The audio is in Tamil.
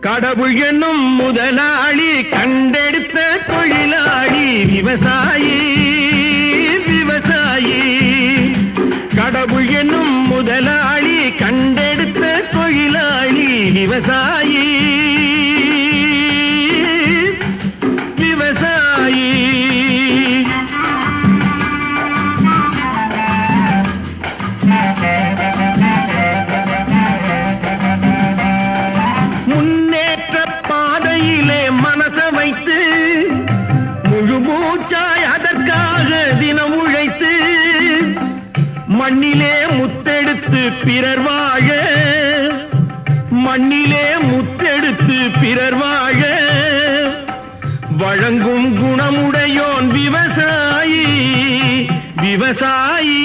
கடவுள் என்னும் முதலாளி கண்டெடுத்த தொழிலாளி விவசாயி விவசாயி. கடவுள் என்னும் முதலாளி கண்டெடுத்த தொழிலாளி விவசாயி விவசாயி. முன்னேற்ற பாதையிலே மனச வைத்து முழு மூச்சாய் அதற்காக தினம் உழைத்து மண்ணிலே முத்தெடுத்து பிறர் வாழ மண்ணிலே முத்தெடுத்து பிறர் வாழ வழங்கும் குணமுடையோன் விவசாயி விவசாயி.